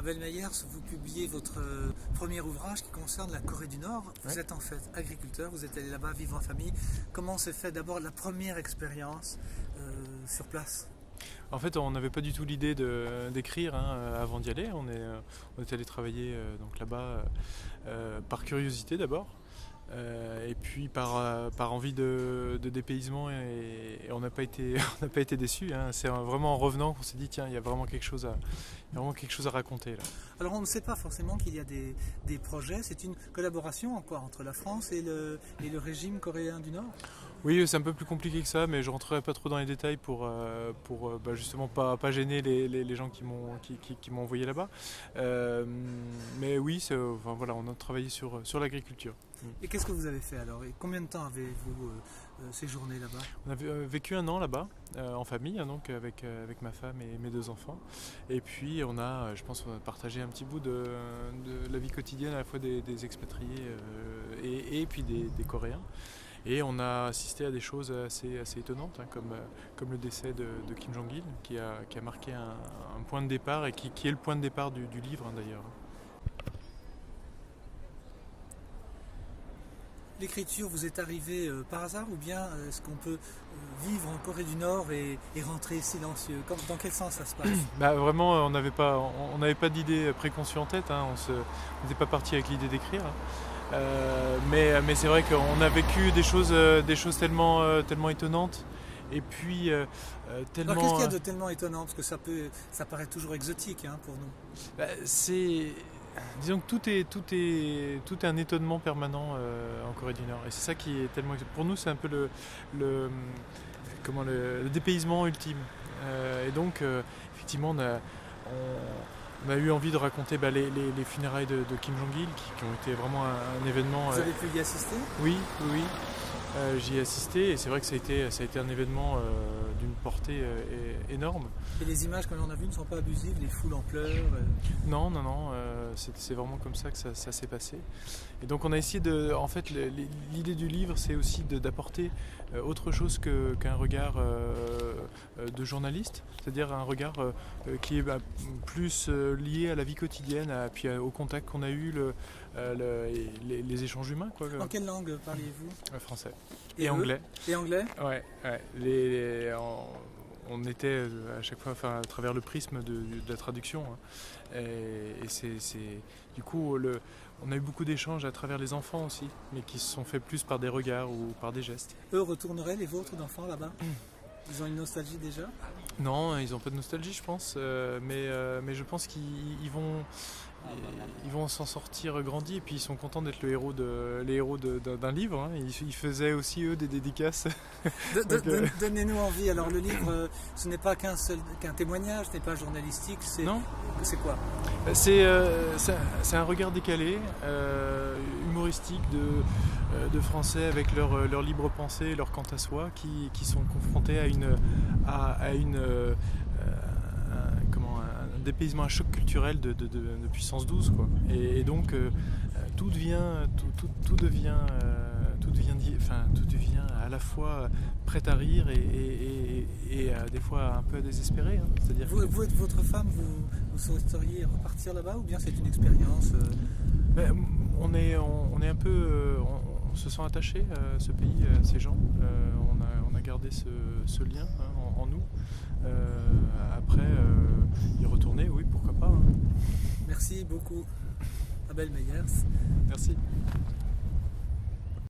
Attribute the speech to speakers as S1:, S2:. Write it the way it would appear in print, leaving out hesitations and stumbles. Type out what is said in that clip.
S1: Abel Meyers, vous publiez votre premier ouvrage qui concerne la Corée du Nord. Vous êtes en fait agriculteur, vous êtes allé là-bas vivre en famille. Comment s'est fait d'abord la première expérience sur place?
S2: En fait, on n'avait pas du tout l'idée d'écrire avant d'y aller. On est allé travailler donc là-bas par curiosité d'abord. Et puis par envie de dépaysement et on n'a pas été on n'a pas été déçus. C'est vraiment en revenant qu'on s'est dit tiens, il y a vraiment quelque chose à raconter là.
S1: Alors on ne sait pas forcément qu'il y a des projets, c'est une collaboration encore entre la France et le régime coréen du Nord?
S2: Oui, c'est un peu plus compliqué que ça, mais je rentrerai pas trop dans les détails pour justement pas gêner les gens qui m'ont envoyé là-bas. Mais oui, voilà, on a travaillé sur l'agriculture.
S1: Et qu'est-ce que vous avez fait alors? Et combien de temps avez-vous séjourné là-bas?
S2: On a vécu 1 an là-bas, en famille, donc avec ma femme et mes 2 enfants. Et puis on a partagé un petit bout de la vie quotidienne à la fois des expatriés et puis des Coréens. Et on a assisté à des choses assez étonnantes, comme le décès de Kim Jong-il, qui a marqué un point de départ et qui est le point de départ du livre d'ailleurs.
S1: L'écriture vous est arrivée par hasard ou bien est-ce qu'on peut vivre en Corée du Nord et rentrer silencieux? Dans quel sens ça se passe?
S2: Vraiment, on n'avait pas d'idée préconçue en tête, on n'était pas parti avec l'idée d'écrire. Mais c'est vrai qu'on a vécu des choses tellement étonnantes et puis tellement...
S1: Alors qu'est-ce qu'il y a de tellement étonnant? Parce que ça paraît toujours exotique pour nous.
S2: Disons que tout est un étonnement permanent en Corée du Nord et c'est ça qui est tellement... Pour nous c'est un peu le dépaysement ultime et donc effectivement on a eu envie de raconter les funérailles de Kim Jong-il qui ont été vraiment un événement...
S1: Vous avez pu y assister?
S2: Oui. J'y ai assisté et c'est vrai que ça a été un événement d'une portée énorme.
S1: Et les images que l'on a vues ne sont pas abusives, les foules en pleurs?
S2: Non, c'est vraiment comme ça que ça s'est passé. Et donc on a essayé en fait, l'idée du livre, c'est aussi d'apporter autre chose qu'un regard de journaliste, c'est-à-dire un regard qui est plus lié à la vie quotidienne, puis au contact qu'on a eu, les échanges humains.
S1: En quelle langue parliez-vous?
S2: Français.
S1: Et
S2: anglais.
S1: Et anglais?
S2: Ouais. On était à chaque fois à travers le prisme de la traduction. Et du coup, on a eu beaucoup d'échanges à travers les enfants aussi, mais qui se sont faits plus par des regards ou par des gestes.
S1: Eux retourneraient, les vôtres d'enfants là-bas? Ils ont une nostalgie déjà?
S2: Non, ils n'ont pas de nostalgie, je pense, mais je pense qu'ils vont s'en sortir grandis et puis ils sont contents d'être les héros d'un livre. Ils faisaient aussi eux des dédicaces.
S1: Donnez-nous envie. Alors le livre, ce n'est pas qu'un témoignage, ce n'est pas journalistique.
S2: Non.
S1: C'est quoi?
S2: C'est un regard décalé, humoristique de Français avec leur libre pensée, leur quant à soi, qui sont confrontés à un dépaysement, un choc culturel de puissance 12, quoi. Et donc tout devient à la fois prêt à rire et des fois un peu à désespérer. C'est-à-dire
S1: vous et votre femme, vous souhaiteriez repartir là-bas ou bien c'est une expérience?
S2: On est un peu, on se sent attaché à ce pays, à ces gens. On a gardé ce lien en nous. Après, y retourner, oui, pourquoi pas.
S1: Merci beaucoup, Abel Meyers.
S2: Merci.